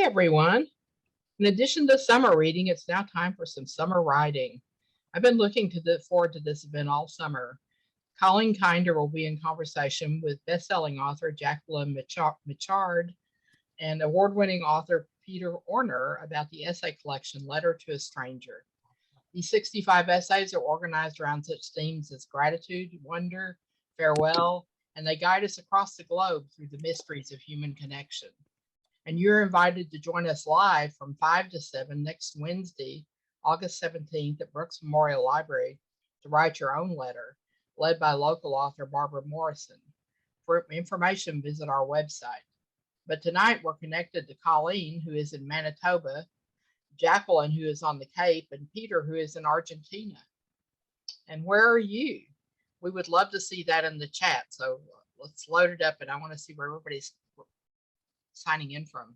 everyone. In addition to summer reading, it's now time for some summer writing. I've been looking forward to this event all summer. Colleen Kinder will be in conversation with best-selling author Jacquelyn Mitchard and award-winning author Peter Orner about the essay collection Letter to a Stranger. These 65 essays are organized around such themes as gratitude, wonder, farewell, and they guide us across the globe through the mysteries of human connection. And you're invited to join us live from 5 to 7 next Wednesday, August 17th at Brooks Memorial Library to write your own letter, led by local author Barbara Morrison. For information, visit our website. But tonight we're connected to Colleen, who is in Manitoba, Jacqueline, who is on the Cape, and Peter, who is in Argentina. And where are you? We would love to see that in the chat. So let's load it up, and I want to see where everybody's signing in from.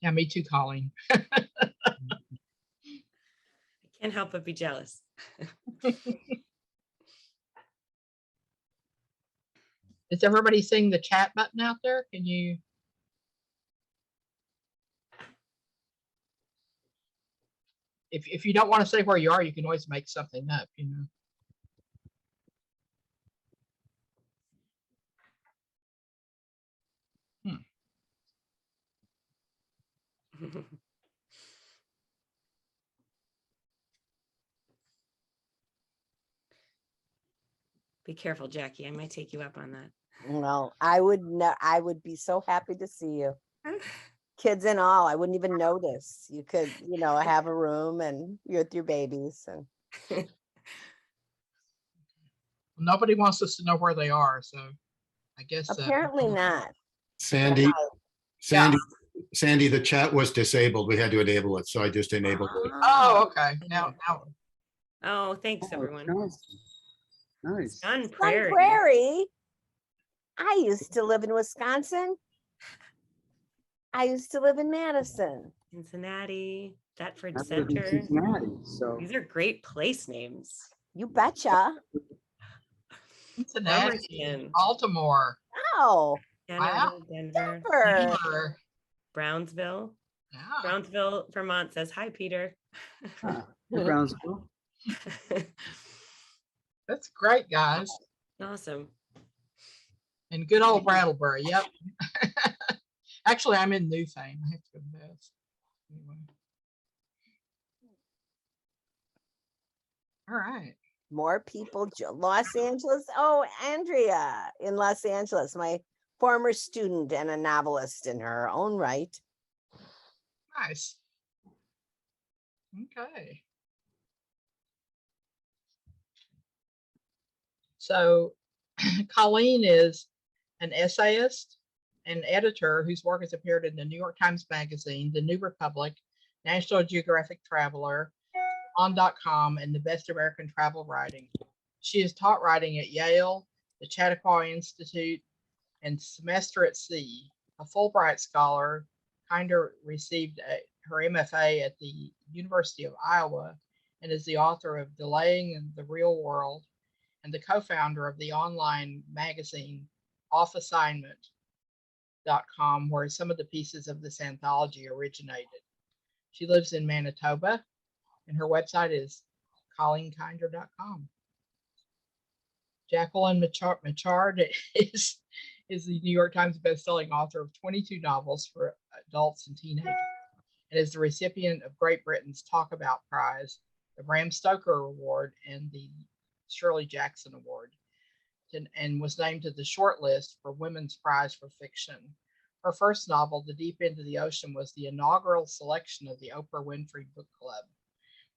Yeah, me too, Colleen. I can't help but be jealous. Is everybody seeing the chat button out there? Can you? If you don't want to say where you are, you can always make something up, you know. Be careful, Jackie. I might take you up on that. No, I would be so happy to see you. Kids and all, I wouldn't even notice. You could, have a room and you're with your babies. And nobody wants us to know where they are, so I guess apparently not. Sandy, the chat was disabled. We had to enable it, so I just enabled it. Oh, okay. Now. Oh, thanks, everyone. Nice. Sun Prairie. I used to live in Wisconsin. I used to live in Madison. Cincinnati, Thetford Center. Cincinnati, so these are great place names. You betcha. Cincinnati, Baltimore. Oh, Canada, Denver. Brownsville. Yeah. Brownsville, Vermont says hi, Peter. Brownsville. That's great, guys. Awesome. And good old Brattleboro. Yep. Actually, I'm in Newfane. I have to go to this. Anyway. All right. More people. Los Angeles. Oh, Andrea in Los Angeles, my former student and a novelist in her own right. Nice. Okay. So Colleen is an essayist and editor whose work has appeared in the New York Times Magazine, The New Republic, National Geographic Traveler, On.com, and the Best American Travel Writing. She has taught writing at Yale, the Chautauqua Institute, and Semester at Sea. A Fulbright scholar, Kinder received her MFA at the University of Iowa and is the author of Delaying the Real World and the co-founder of the online magazine offassignment.com, where some of the pieces of this anthology originated. She lives in Manitoba, and her website is colleenkinder.com. Jacquelyn Mitchard is the New York Times bestselling author of 22 novels for adults and teenagers, and is the recipient of Great Britain's Talk About Prize, the Bram Stoker Award, and the Shirley Jackson Award, and was named to the short list for Women's Prize for Fiction. Her first novel, The Deep End of the Ocean, was the inaugural selection of the Oprah Winfrey Book Club,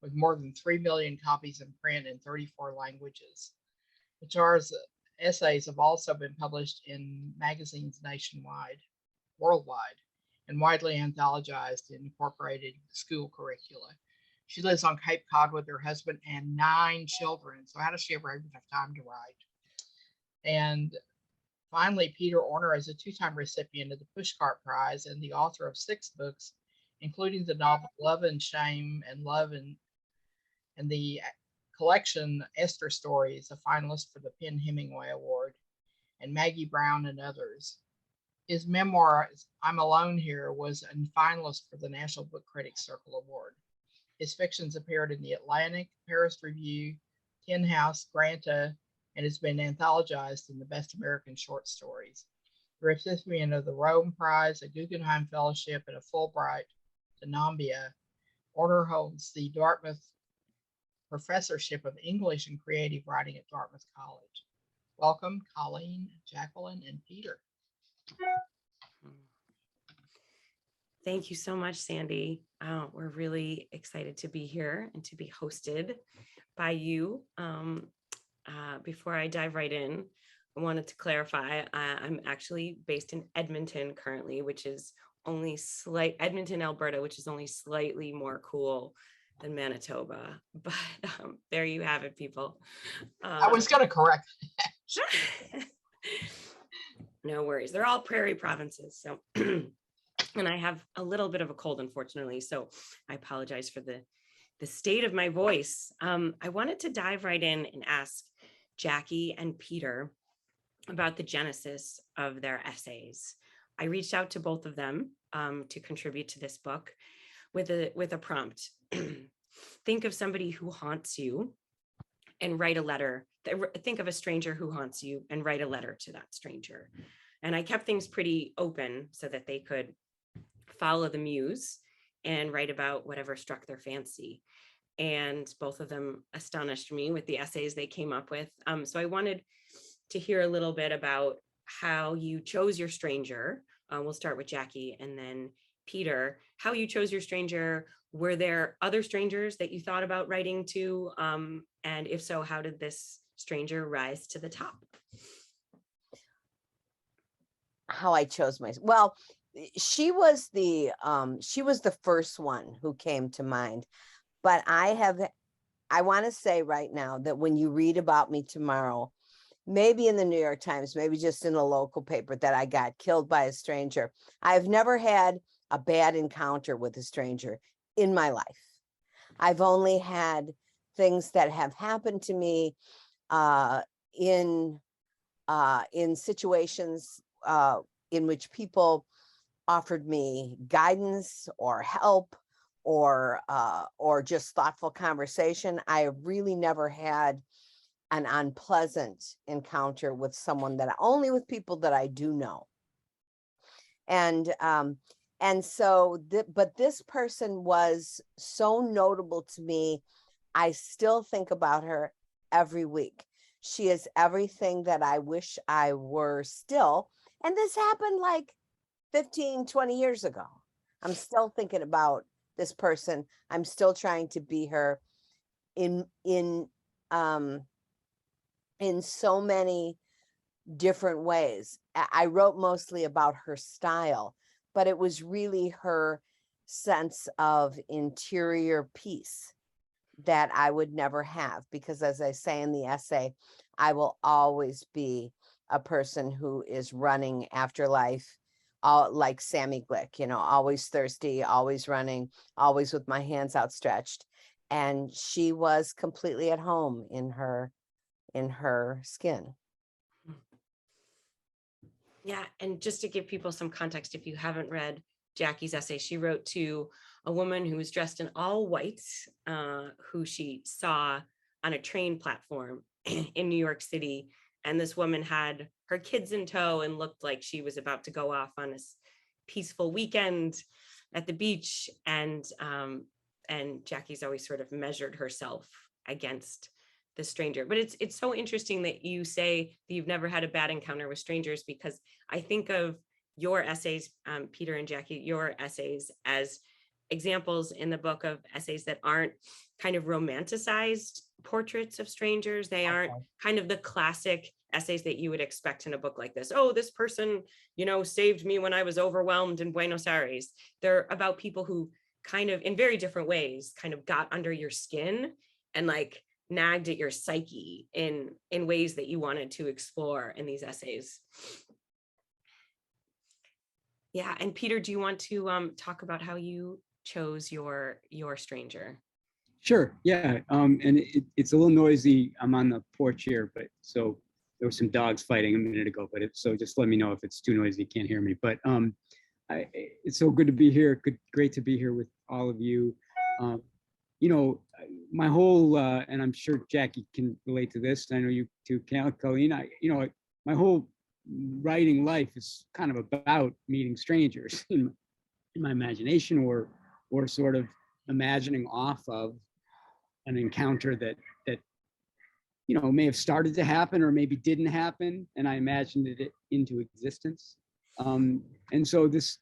with more than 3 million copies in print in 34 languages. Mitchard's essays have also been published in magazines worldwide, and widely anthologized and incorporated school curricula. She lives on Cape Cod with her husband and 9 children. So how does she ever have enough time to write? And finally, Peter Orner is a 2-time recipient of the Pushcart Prize and the author of 6 books including the novel Love and Shame and and the collection Esther Stories, a finalist for the Penn Hemingway Award, and Maggie Brown and others. His memoir, I'm Alone Here, was a finalist for the National Book Critics Circle Award. His fictions appeared in the Atlantic, Paris Review, Tin House, Granta, and has been anthologized in the Best American Short Stories. The recipient of the Rome Prize, a Guggenheim Fellowship, and a Fulbright to Namibia, Orner holds the Dartmouth Professorship of English and Creative Writing at Dartmouth College. Welcome, Colleen, Jacqueline, and Peter. Thank you so much, Sandy. We're really excited to be here and to be hosted by you. Before I dive right in, I wanted to clarify, I'm actually based in Edmonton currently, which is only Edmonton, Alberta, which is only slightly more cool than Manitoba. But there you have it, people. I was going to correct that. No worries. They're all prairie provinces. So, and I have a little bit of a cold, unfortunately. So I apologize for the state of my voice. I wanted to dive right in and ask Jackie and Peter about the genesis of their essays. I reached out to both of them to contribute to this book with a prompt. Think of somebody who haunts you and write a letter. Think of a stranger who haunts you and write a letter to that stranger. And I kept things pretty open so that they could follow the muse and write about whatever struck their fancy. And both of them astonished me with the essays they came up with. So I wanted to hear a little bit about how you chose your stranger. We'll start with Jackie and then Peter, how you chose your stranger. Were there other strangers that you thought about writing to? And if so, how did this stranger rise to the top? How I chose well, she was the first one who came to mind. But I want to say right now that when you read about me tomorrow, maybe in the New York Times, maybe just in a local paper, that I got killed by a stranger. I've never had a bad encounter with a stranger in my life. I've only had things that have happened to me in situations in which people offered me guidance or help or just thoughtful conversation. I have really never had an unpleasant encounter with someone only with people that I do know. And so, but this person was so notable to me. I still think about her every week. She is everything that I wish I were still. And this happened like 15, 20 years ago. I'm still thinking about this person. I'm still trying to be her in so many different ways. I wrote mostly about her style, but it was really her sense of interior peace that I would never have, because as I say in the essay, I will always be a person who is running after life, like Sammy Glick, always thirsty, always running, always with my hands outstretched. And she was completely at home in her skin. Yeah, and just to give people some context, if you haven't read Jackie's essay, she wrote to a woman who was dressed in all white, who she saw on a train platform in New York City. And this woman had her kids in tow and looked like she was about to go off on a peaceful weekend at the beach. And Jackie's always sort of measured herself against the stranger. But it's so interesting that you say that you've never had a bad encounter with strangers, because I think of your essays, Peter and Jackie, your essays as examples in the book of essays that aren't kind of romanticized portraits of strangers. They aren't kind of the classic essays that you would expect in a book like this. Oh, this person, saved me when I was overwhelmed in Buenos Aires. They're about people who kind of, in very different ways, kind of got under your skin and like nagged at your psyche in ways that you wanted to explore in these essays. Yeah, and Peter, do you want to talk about how you chose your stranger? Sure. Yeah. And it's a little noisy. I'm on the porch here, but so there were some dogs fighting a minute ago, but so just let me know if it's too noisy, you can't hear me. But it's so good to be here. Great to be here with all of you. You know, my whole, and I'm sure Jackie can relate to this. I know you too, Colleen. My whole writing life is kind of about meeting strangers in my imagination, or sort of imagining off of an encounter that may have started to happen or maybe didn't happen, and I imagined it into existence. And so this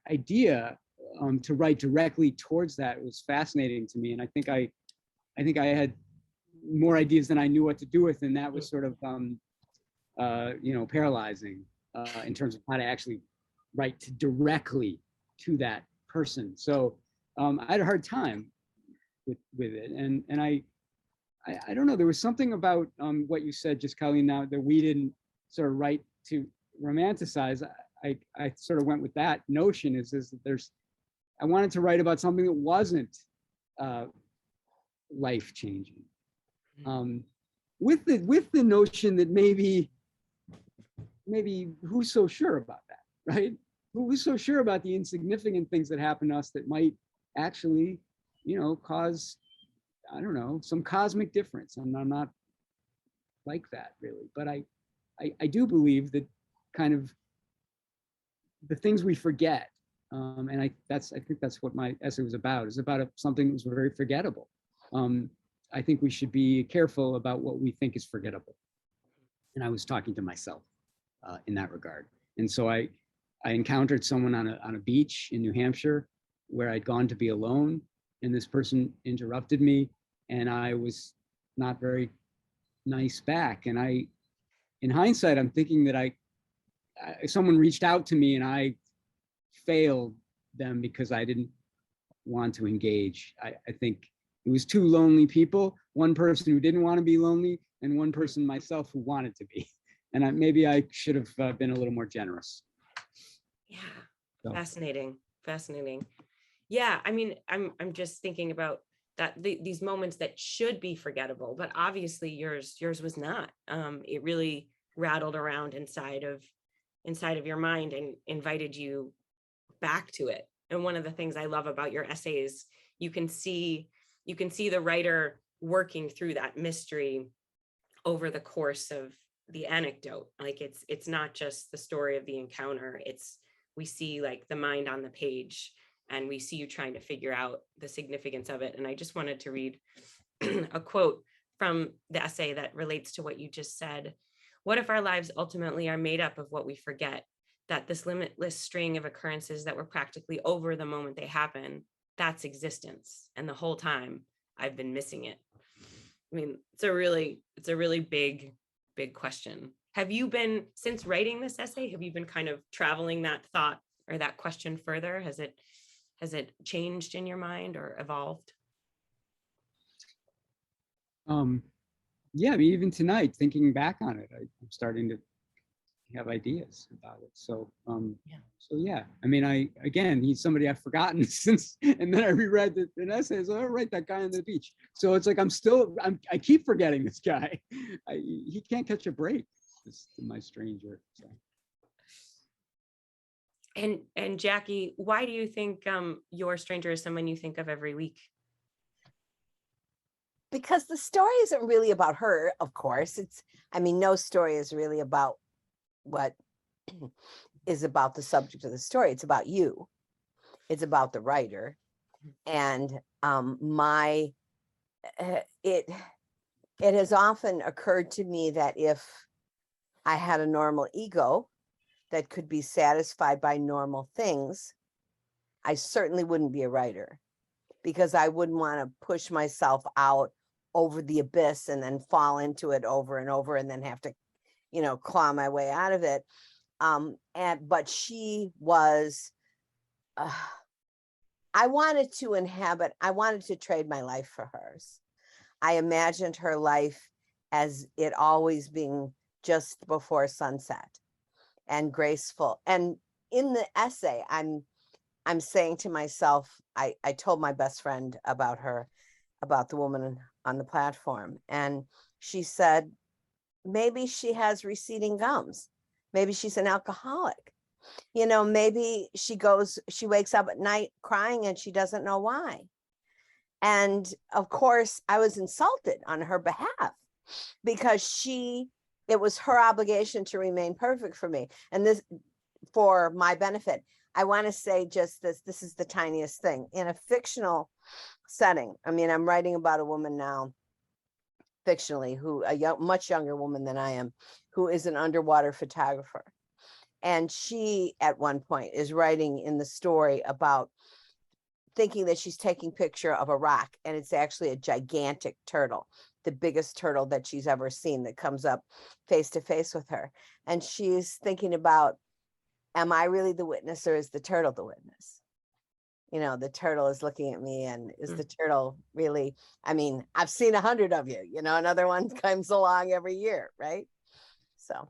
idea to write directly towards that was fascinating to me, and I think I had more ideas than I knew what to do with, and that was sort of paralyzing in terms of how to actually write directly to that person. So I had a hard time with it, and I don't know. There was something about what you said, just Colleen, now that we didn't sort of write to romanticize. I sort of went with that notion is that I wanted to write about something that wasn't life changing, with the notion that maybe who's so sure about that, right? Who's so sure about the insignificant things that happen to us that might actually, cause, I don't know, some cosmic difference. And I'm not like that really, but I do believe that kind of the things we forget, and I think that's what my essay was about. It's about something that was very forgettable. I think we should be careful about what we think is forgettable. And I was talking to myself in that regard. And so I encountered someone on a beach in New Hampshire where I'd gone to be alone, and this person interrupted me, and I was not very nice back. And in hindsight, I'm thinking that someone reached out to me and I failed them because I didn't want to engage. I think it was two lonely people, one person who didn't want to be lonely and one person, myself, who wanted to be. And maybe I should have been a little more generous. Yeah, So. Fascinating. Yeah, I mean, I'm just thinking about that these moments that should be forgettable, but obviously yours was not. It really rattled around inside of your mind and invited you back to it. And one of the things I love about your essays, you can see the writer working through that mystery over the course of the anecdote. Like it's not just the story of the encounter. We see like the mind on the page, and we see you trying to figure out the significance of it. And I just wanted to read a quote from the essay that relates to what you just said. What if our lives ultimately are made up of what we forget? That this limitless string of occurrences that were practically over the moment they happen, that's existence. And the whole time I've been missing it. I mean, it's a really big question. Have you been, since writing this essay, have you been kind of traveling that thought or that question further? Has it changed in your mind or evolved? Yeah, I mean, even tonight, thinking back on it, I'm starting to have ideas about it. So, So yeah, I mean, he's somebody I've forgotten since, and then I reread an essay. So I write that guy on the beach. So it's like I keep forgetting this guy. He can't catch a break. This my stranger. So. And Jackie, why do you think your stranger is someone you think of every week? Because the story isn't really about her, of course. No story is really about what is about the subject of the story. It's about you. It's about the writer. And it has often occurred to me that if I had a normal ego that could be satisfied by normal things, I certainly wouldn't be a writer, because I wouldn't want to push myself out over the abyss and then fall into it over and over and then have to, claw my way out of it. But she was, I wanted to trade my life for hers. I imagined her life as it always being just before sunset and graceful. And in the essay, I'm saying to myself, I told my best friend about her, about the woman on the platform. And she said, maybe she has receding gums. Maybe she's an alcoholic. You know, maybe she wakes up at night crying and she doesn't know why. And of course, I was insulted on her behalf because it was her obligation to remain perfect for me. And this, for my benefit, I want to say just this is the tiniest thing. In a fictional setting, I mean, I'm writing about a woman now, fictionally, much younger woman than I am, who is an underwater photographer. And she, at one point, is writing in the story about thinking that she's taking a picture of a rock, and it's actually a gigantic turtle, the biggest turtle that she's ever seen, that comes up face to face with her. And she's thinking about, am I really the witness, or is the turtle the witness? You know, the turtle is looking at me, and is the turtle really, I mean, I've seen 100 of you, you know, another one comes along every year, right? So.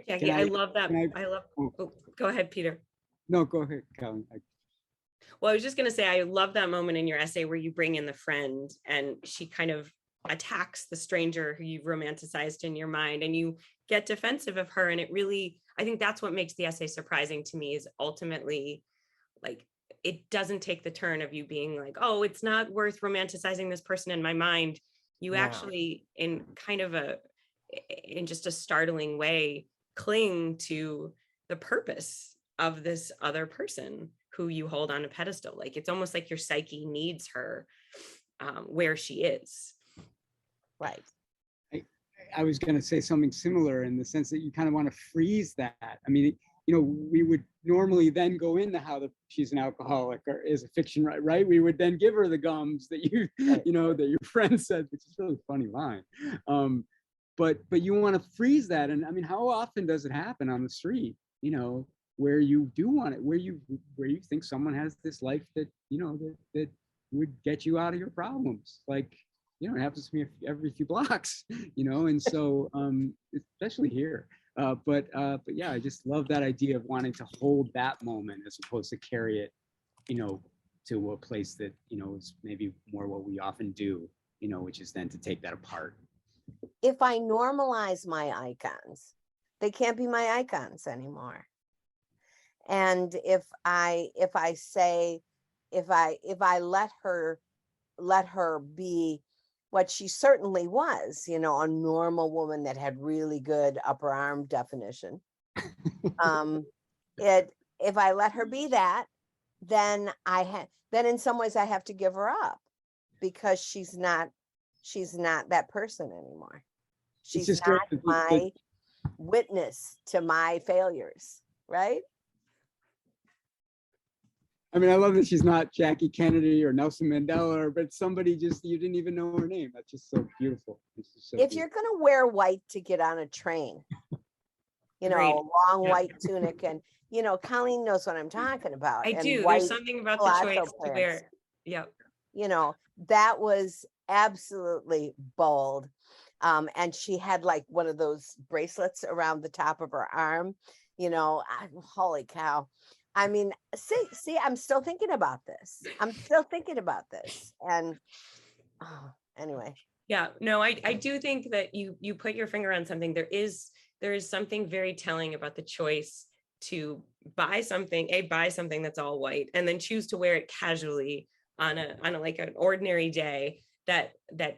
Jackie, I love that. Go ahead, Peter. No, go ahead, Colleen. Well, I was just going to say, I love that moment in your essay where you bring in the friend and she kind of attacks the stranger who you've romanticized in your mind, and you get defensive of her. And it really, I think that's what makes the essay surprising to me, is ultimately, like, it doesn't take the turn of you being like, oh, it's not worth romanticizing this person in my mind. You actually, in just a startling way, cling to the purpose of this other person who you hold on a pedestal. Like, it's almost like your psyche needs her where she is. Right. I was going to say something similar, in the sense that you kind of want to freeze that. I mean, you know, we would normally then go into how she's an alcoholic or is a fiction, right? We would then give her the gums that you know, that your friend said, which is a really funny line. But you want to freeze that. And I mean, how often does it happen on the street, you know, where you do want it, where you think someone has this life that, you know, that would get you out of your problems. Like, you know, it happens to me every few blocks, you know, and so especially here. But yeah, I just love that idea of wanting to hold that moment as opposed to carry it, you know, to a place that, you know, is maybe more what we often do, you know, which is then to take that apart. If I normalize my icons, they can't be my icons anymore. And if I let her be what she certainly was, you know, a normal woman that had really good upper arm definition. If I let her be that, then then in some ways I have to give her up, because she's not that person anymore. She's not my witness to my failures, right? I mean, I love that she's not Jackie Kennedy or Nelson Mandela, but somebody just, you didn't even know her name. That's just so beautiful. If you're going to wear white to get on a train, you know, a long white tunic, and, you know, Colleen knows what I'm talking about. I do. There's something about the choice to wear. Yep. You know, that was absolutely bold. And she had like one of those bracelets around the top of her arm, you know, holy cow. I mean, see, I'm still thinking about this. And anyway. Yeah, no, I do think that you put your finger on something. There is something very telling about the choice to buy something that's all white, and then choose to wear it casually on a like an ordinary day that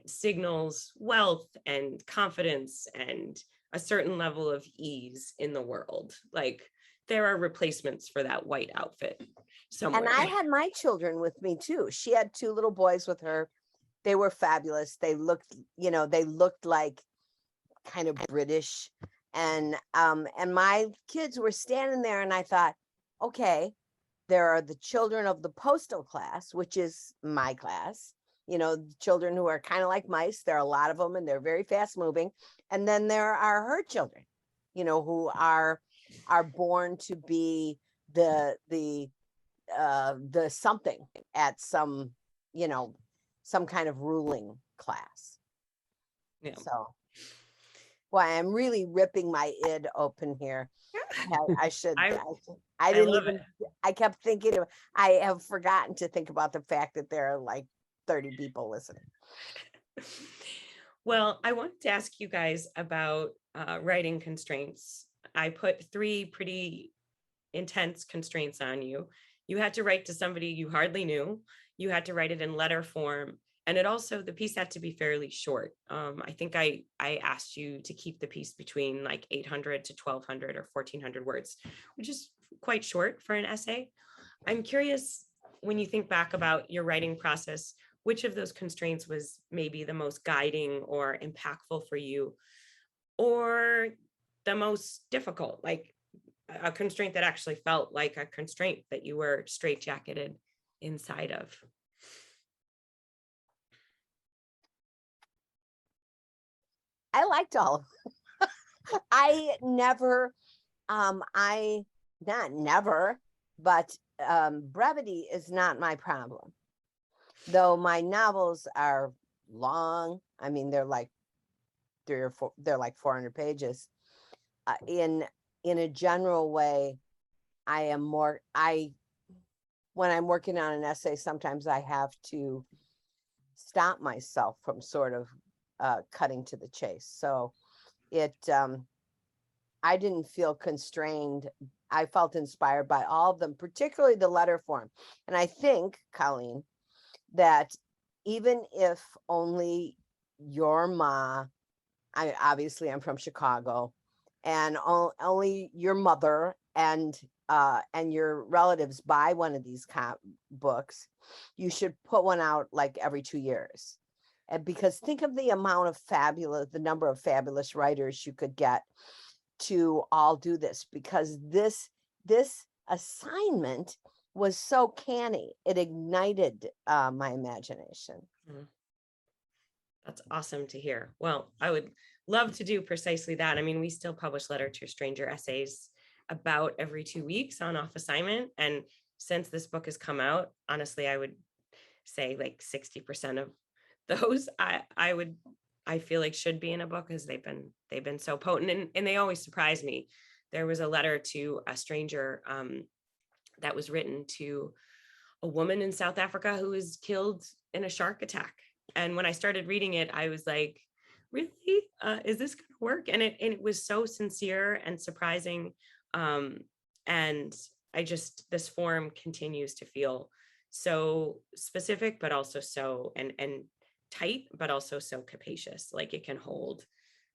signals wealth and confidence and a certain level of ease in the world. Like, there are replacements for that white outfit somewhere. And I had my children with me too. She had 2 little boys with her. They were fabulous. They looked like kind of British. And my kids were standing there, and I thought, okay, there are the children of the postal class, which is my class, you know, children who are kind of like mice. There are a lot of them, and they're very fast moving. And then there are her children, you know, who are born to be the something at some, you know, some kind of ruling class. Yeah. So Boy, I'm really ripping my id open here. I should. I I didn't love even. I kept thinking. I have forgotten to think about the fact that there are like 30 people listening. Well, I wanted to ask you guys about writing constraints. I put 3 pretty intense constraints on you. You had to write to somebody you hardly knew. You had to write it in letter form. And it also, the piece had to be fairly short. I think I asked you to keep the piece between like 800 to 1200 or 1400 words, which is quite short for an essay. I'm curious, when you think back about your writing process, which of those constraints was maybe the most guiding or impactful for you, or the most difficult, like a constraint that actually felt like a constraint that you were straitjacketed inside of? I liked all of them. I never, not never, but brevity is not my problem. Though my novels are long. I mean, they're like 3 or 4, they're like 400 pages. In a general way, when I'm working on an essay, sometimes I have to stop myself from sort of cutting to the chase. So I didn't feel constrained. I felt inspired by all of them, particularly the letter form. And I think, Colleen, that even if only your ma, I'm from Chicago, and only your mother and your relatives buy one of these books, you should put one out like every 2 years. And because think of the number of fabulous writers you could get to all do this, because this assignment was so canny. It ignited my imagination. That's awesome to hear. Well, I would love to do precisely that. I mean, we still publish Letter to a Stranger essays about every 2 weeks on off assignment. And since this book has come out, honestly, I would say like 60% of those I feel like should be in a book, because they've been so potent, and they always surprise me. There was a letter to a stranger that was written to a woman in South Africa who was killed in a shark attack. And when I started reading it, I was like, really? Is this going to work? And it was so sincere and surprising. And this form continues to feel so specific, but also so, and tight, but also so capacious. Like it can hold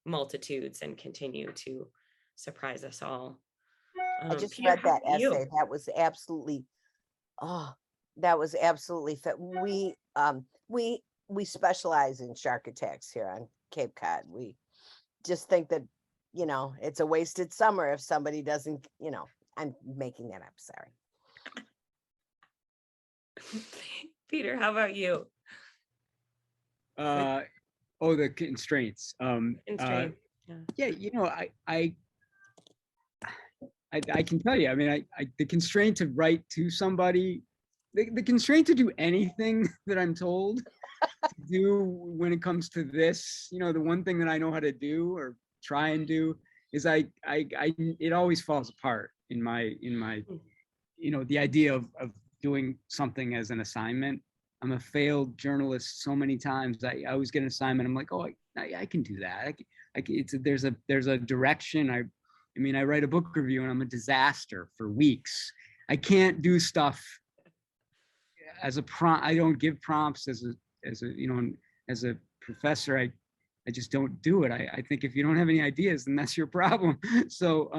multitudes and continue to surprise us all. I just Peter, read that how about you? essay. That was absolutely fit. We specialize in shark attacks here on Cape Cod. We just think that, it's a wasted summer if somebody doesn't, I'm making that up. Sorry. Peter, how about you? The constraints. Constraint. Yeah, I can tell you, I mean, the constraint to write to somebody, the constraint to do anything that I'm told to do when it comes to this, the one thing that I know how to do or try and do is it always falls apart in my, the idea of doing something as an assignment. I'm a failed journalist so many times. I always get an assignment. I'm like, oh, I can do that. There's a direction. I write a book review and I'm a disaster for weeks. I can't do stuff as a prompt. I don't give prompts as a professor. I just don't do it. I think if you don't have any ideas, then that's your problem. So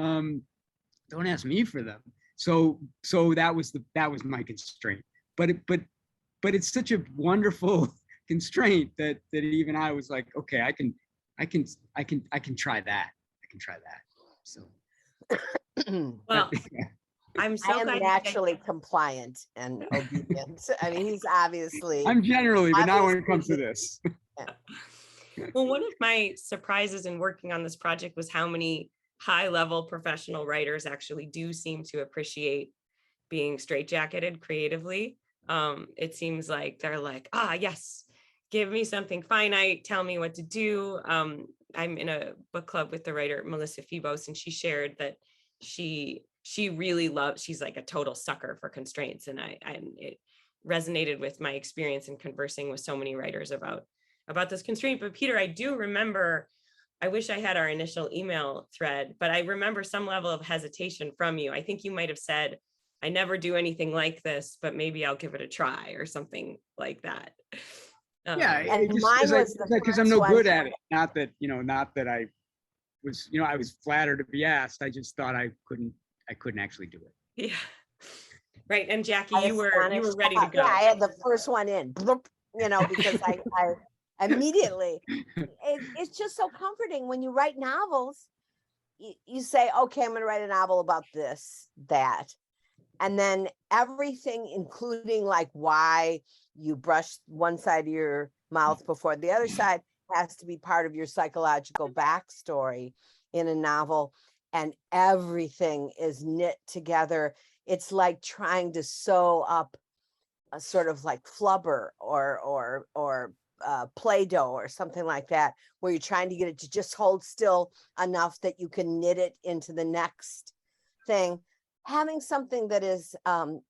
don't ask me for them. So that was my constraint. But it's such a wonderful constraint that even I was like, okay, I can try that. I can try that. So well, I'm so I am glad naturally compliant and obedient. I mean, he's obviously. I'm generally, but not when it comes to this. Well, one of my surprises in working on this project was how many high-level professional writers actually do seem to appreciate being straitjacketed creatively. It seems like they're like, yes, give me something finite, tell me what to do. I'm in a book club with the writer Melissa Febos, and she shared that she really loves, she's like a total sucker for constraints. And it resonated with my experience in conversing with so many writers about this constraint. But Peter, I do remember, I wish I had our initial email thread, but I remember some level of hesitation from you. I think you might have said, I never do anything like this, but maybe I'll give it a try or something like that. Yeah, And mine was the because I'm first no one. good at it. Not that I was, I was flattered to be asked. I just thought I couldn't actually do it. Yeah. Right. And Jackie, I you were astonished. ready to go. Yeah, I had the first one in, bloop, because I immediately, it's just so comforting when you write novels. You say, okay, I'm going to write a novel about this, that. And then everything, including like why you brush one side of your mouth before the other side, has to be part of your psychological backstory in a novel. And everything is knit together. It's like trying to sew up a sort of like flubber or Play-Doh or something like that, where you're trying to get it to just hold still enough that you can knit it into the next thing. Having something that is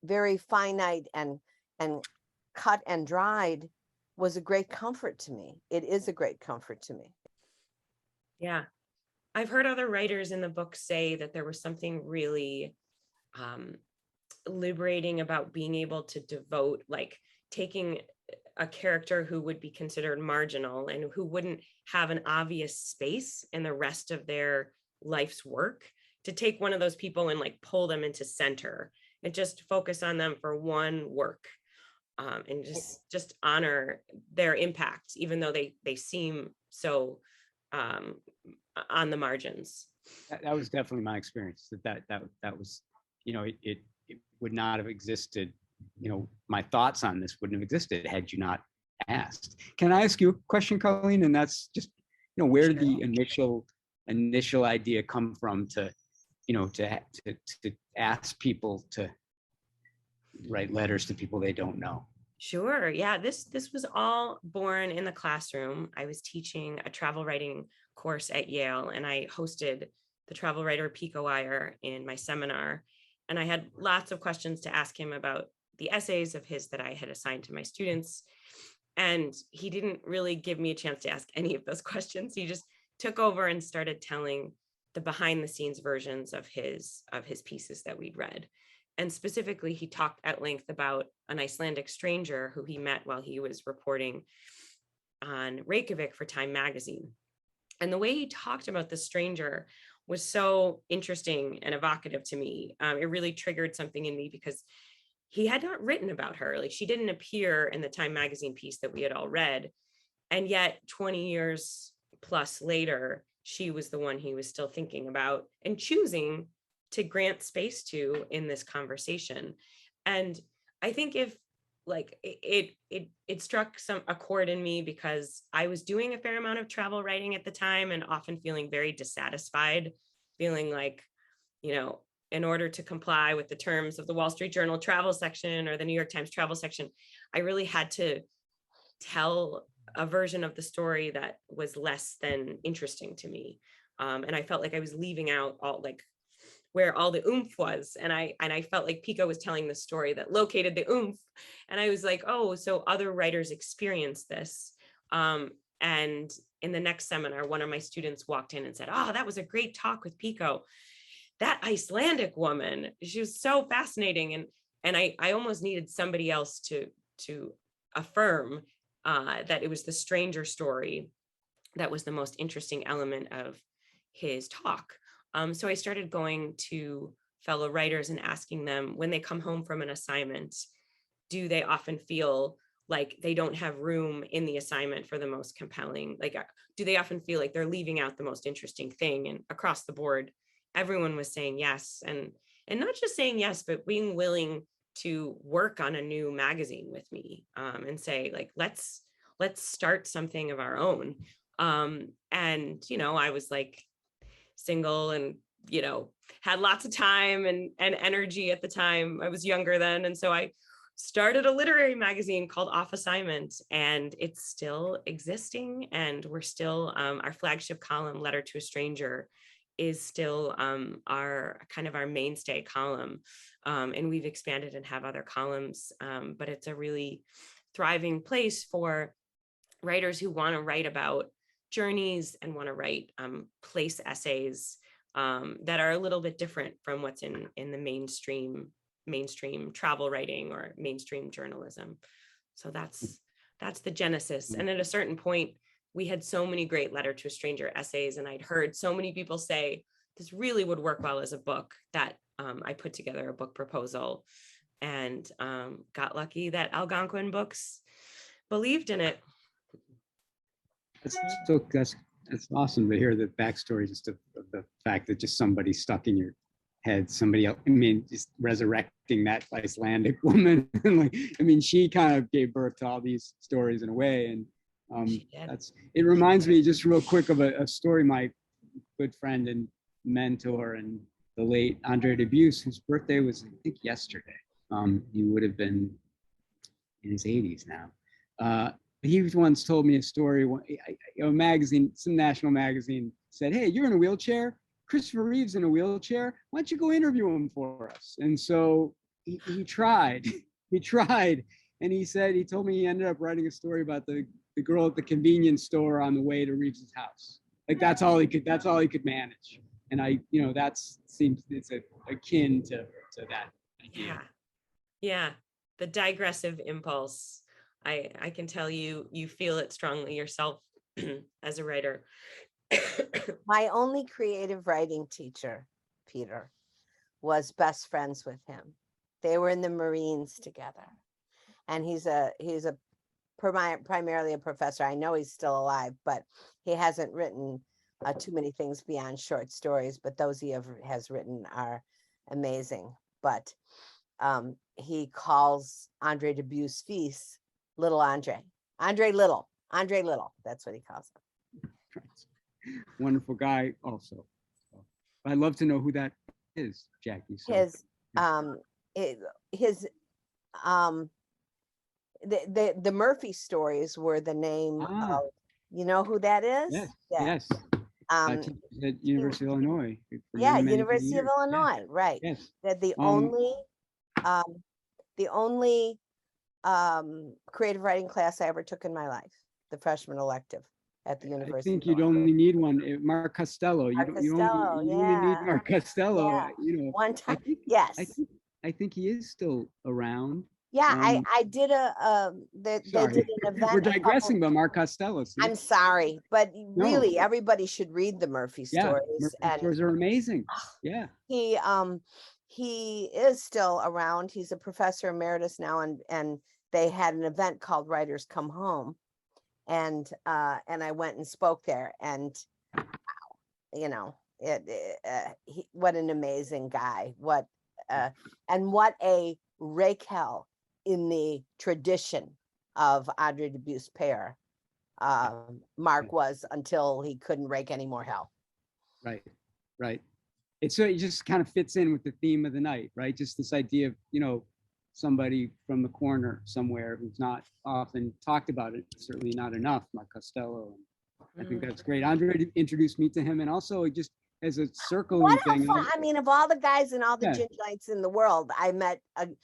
very finite and cut and dried was a great comfort to me. It is a great comfort to me. Yeah. I've heard other writers in the book say that there was something really liberating about being able to devote, like taking a character who would be considered marginal and who wouldn't have an obvious space in the rest of their life's work, to take one of those people and like pull them into center and just focus on them for one work, and just honor their impact, even though they seem so on the margins. That was definitely my experience. That was, it would not have existed. My thoughts on this wouldn't have existed had you not asked. Can I ask you a question, Colleen? And that's just, where did the initial idea come from to ask people to write letters to people they don't know? Sure. Yeah, this was all born in the classroom. I was teaching a travel writing course at Yale, and I hosted the travel writer Pico Iyer in my seminar. And I had lots of questions to ask him about the essays of his that I had assigned to my students. And he didn't really give me a chance to ask any of those questions. He just took over and started telling the behind the scenes versions of his pieces that we'd read. And specifically, he talked at length about an Icelandic stranger who he met while he was reporting on Reykjavik for Time magazine. And the way he talked about the stranger was so interesting and evocative to me. It really triggered something in me because he had not written about her. Like, she didn't appear in the Time magazine piece that we had all read. And yet 20 years plus later, she was the one he was still thinking about and choosing to grant space to in this conversation. And I think if like it struck a chord in me because I was doing a fair amount of travel writing at the time and often feeling very dissatisfied, feeling like, in order to comply with the terms of the Wall Street Journal travel section or the New York Times travel section, I really had to tell a version of the story that was less than interesting to me. And I felt like I was leaving out all like where all the oomph was. And I felt like Pico was telling the story that located the oomph. And I was like, oh, so other writers experience this. And in the next seminar, one of my students walked in and said, oh, that was a great talk with Pico. That Icelandic woman, she was so fascinating. And I almost needed somebody else to affirm that it was the stranger story that was the most interesting element of his talk. So I started going to fellow writers and asking them, when they come home from an assignment, do they often feel like they don't have room in the assignment for the most compelling, like, do they often feel like they're leaving out the most interesting thing? And across the board, everyone was saying yes. And not just saying yes, but being willing to work on a new magazine with me, and say, like, let's start something of our own. And, I was like single and, had lots of time and energy at the time. I was younger then. And so I started a literary magazine called Off Assignment, and it's still existing. And we're still, our flagship column, Letter to a Stranger, is still our mainstay column. And we've expanded and have other columns, but it's a really thriving place for writers who want to write about journeys and want to write place essays that are a little bit different from what's in the mainstream travel writing or mainstream journalism. So that's the genesis. And at a certain point, we had so many great Letter to a Stranger essays, and I'd heard so many people say this really would work well as a book, that I put together a book proposal, and got lucky that Algonquin Books believed in it. That's awesome to hear the backstory, just of the fact that just somebody stuck in your head, somebody else, just resurrecting that Icelandic woman. She kind of gave birth to all these stories in a way. And it reminds me just real quick of a story, my good friend and mentor and the late Andre Dubus, whose birthday was, I think, yesterday. He would have been in his 80s now. He once told me a story. A magazine, some national magazine, said, "Hey, you're in a wheelchair. Christopher Reeve's in a wheelchair. Why don't you go interview him for us?" And so he tried. He tried, and he told me he ended up writing a story about the girl at the convenience store on the way to Reeves's house. Like that's all he could manage. And it's akin to that idea. Yeah. The digressive impulse. I can tell you feel it strongly yourself as a writer. My only creative writing teacher, Peter, was best friends with him. They were in the Marines together, and he's primarily a professor. I know he's still alive, but he hasn't written too many things beyond short stories, but those he has written are amazing. But he calls Andre Dubus' Fils Little Andre. Andre Little. That's what he calls him. Wonderful guy also. I'd love to know who that is, Jackie. So. The Murphy stories were the name of, you know who that is? Yes. At University of Illinois. University of Illinois, right. Yes. That the only creative writing class I ever took in my life, the freshman elective at the University. I think you'd only need one. Mark Costello. You only need Mark Costello. Yeah. One time, I think he is still around. Yeah, I did they did an event. We're digressing about Mark Costello. See? I'm sorry, but really, everybody should read the Murphy stories. Murphy stories are amazing. Yeah. He is still around. He's a professor emeritus now, and they had an event called Writers Come Home, and I went and spoke there, and what an amazing guy! What a rake-hell in the tradition of Andre Dubus pair Mark was, until he couldn't rake any more hell. Right. It just kind of fits in with the theme of the night, right? Just this idea of, somebody from the corner somewhere who's not often talked about, it, certainly not enough, Mark Costello. I think that's great. Andre introduced me to him, and also just as a circling thing. Of all the guys and all the gin joints in the world, I met, I'm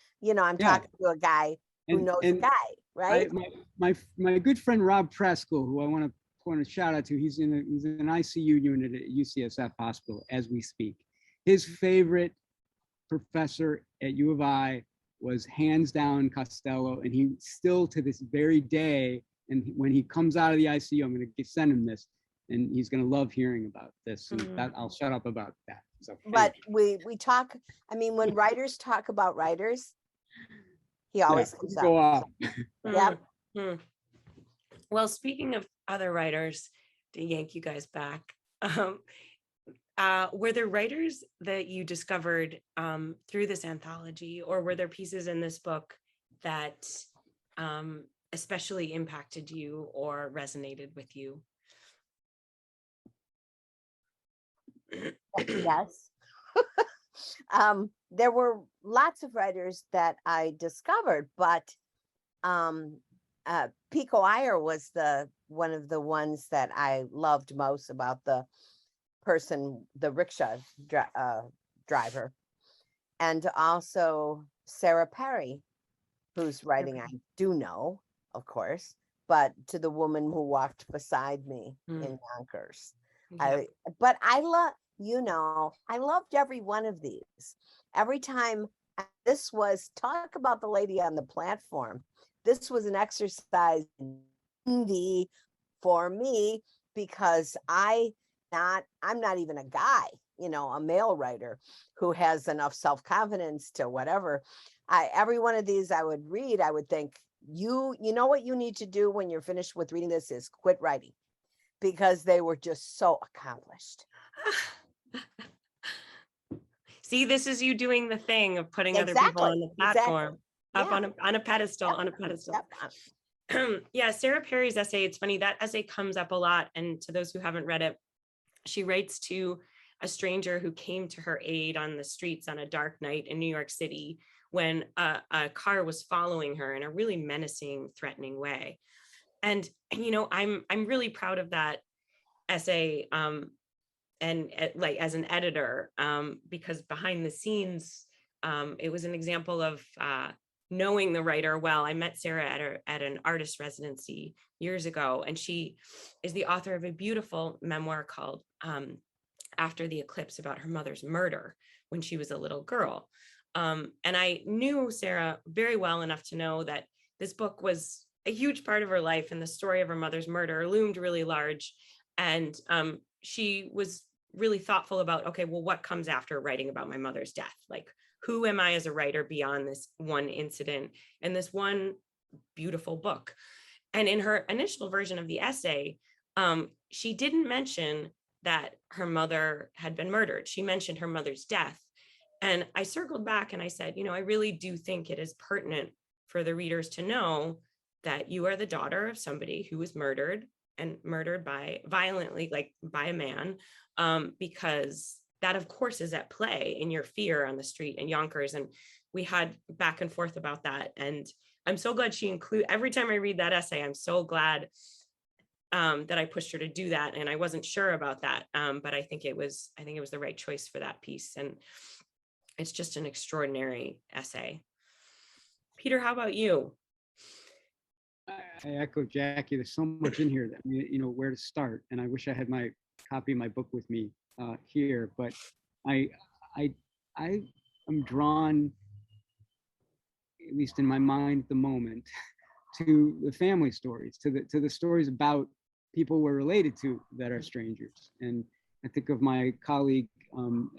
talking to a guy who knows a guy, right? My good friend Rob Preskel, who I want to point a shout out to, he's in an ICU unit at UCSF Hospital as we speak. His favorite professor at U of I was hands down Costello, and he still to this very day, and when he comes out of the ICU, I'm going to send him this, and he's going to love hearing about this, and that I'll shut up about that. So, but we talk, when writers talk about writers, he always comes up. Go off. Yep. Well, speaking of other writers, to yank you guys back, were there writers that you discovered through this anthology, or were there pieces in this book that especially impacted you or resonated with you? Yes. there were lots of writers that I discovered, but Pico Iyer was one of the ones that I loved most about the rickshaw driver, and also Sarah Perry, whose writing I do know, of course, but To the Woman Who Walked Beside Me in Yonkers. Yeah. But I I loved every one of these. Every time this was talk about the lady on the platform. This was an exercise for me, because I'm not even a guy, a male writer who has enough self-confidence to whatever. Every one of these I would read, I would think, you know what you need to do when you're finished with reading this is quit writing, because they were just so accomplished. See, this is you doing the thing of putting other people on the platform, up on a pedestal, on a pedestal. Yeah, Sarah Perry's essay, it's funny, that essay comes up a lot. And to those who haven't read it, she writes to a stranger who came to her aid on the streets on a dark night in New York City when a car was following her in a really menacing, threatening way. And I'm really proud of that essay, and like as an editor, because behind the scenes, it was an example of knowing the writer well. I met Sarah at an artist residency years ago, and she is the author of a beautiful memoir called After the Eclipse, about her mother's murder when she was a little girl. And I knew Sarah very well enough to know that this book was a huge part of her life, and the story of her mother's murder loomed really large. And she was really thoughtful about, okay, well, what comes after writing about my mother's death? Like, who am I as a writer beyond this one incident and this one beautiful book? And in her initial version of the essay, she didn't mention that her mother had been murdered. She mentioned her mother's death. And I circled back and I said, I really do think it is pertinent for the readers to know that you are the daughter of somebody who was murdered, and murdered violently, like by a man, because that, of course, is at play in your fear on the street in Yonkers. And we had back and forth about that. And I'm so glad she every time I read that essay, I'm so glad that I pushed her to do that. And I wasn't sure about that, but I think it was the right choice for that piece. And it's just an extraordinary essay. Peter, how about you? I echo Jackie. There's so much in here that where to start. And I wish I had my copy of my book with me here. But I am drawn, at least in my mind at the moment, to the family stories, to the stories about people we're related to that are strangers. And I think of my colleague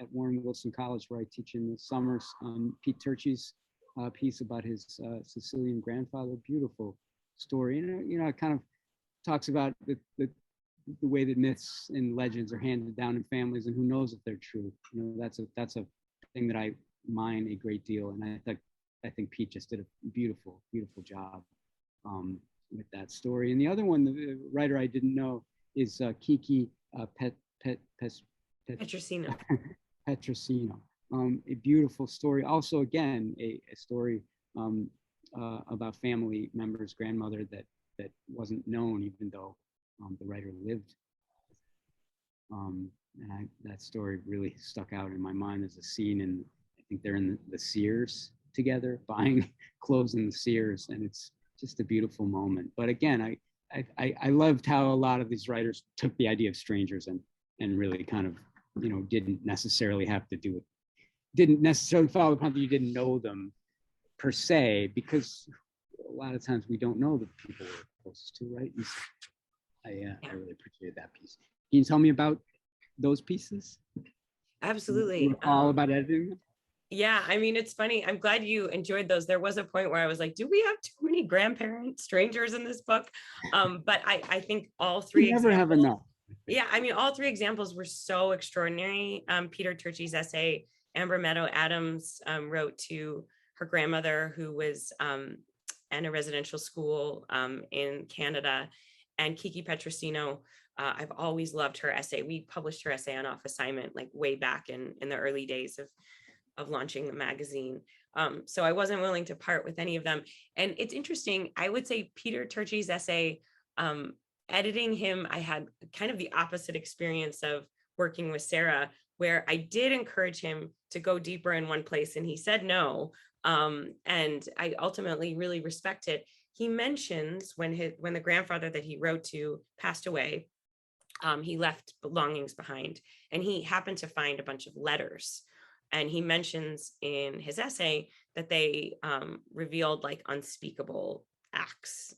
at Warren Wilson College, where I teach in the summers, Pete Turchi's piece about his Sicilian grandfather. Beautiful story. And it kind of talks about the way that myths and legends are handed down in families, and who knows if they're true. That's a thing that I mine a great deal, and I think Pete just did a beautiful job with that story. And the other one, the writer I didn't know, is Kiki Petrosino. Petrosino. A beautiful story. Also, again, a story about family members, grandmother that wasn't known, even though the writer lived. And that story really stuck out in my mind as a scene, and I think they're in the Sears together, buying clothes in the Sears, and it's just a beautiful moment. But again, I loved how a lot of these writers took the idea of strangers and really kind of, didn't necessarily have to do it, didn't necessarily follow the prompt that you didn't know them per se, because a lot of times we don't know the people we're closest to, right? And so I really appreciated that piece. Can you tell me about those pieces? Absolutely. All about editing them? Yeah, I mean, it's funny. I'm glad you enjoyed those. There was a point where I was like, do we have too many grandparent strangers in this book? But I think all three You never have enough. Yeah, I mean, all three examples were so extraordinary. Peter Turchi's essay, Amber Meadow Adams wrote to her grandmother, who was in a residential school in Canada. And Kiki Petrosino, I've always loved her essay. We published her essay on Off Assignment, like way back in the early days launching the magazine. So I wasn't willing to part with any of them. And it's interesting, I would say Peter Turchi's essay, editing him, I had kind of the opposite experience of working with Sarah, where I did encourage him to go deeper in one place and he said no. And I ultimately really respect it. He mentions when the grandfather that he wrote to passed away, he left belongings behind, and he happened to find a bunch of letters. And he mentions in his essay that they revealed like unspeakable acts.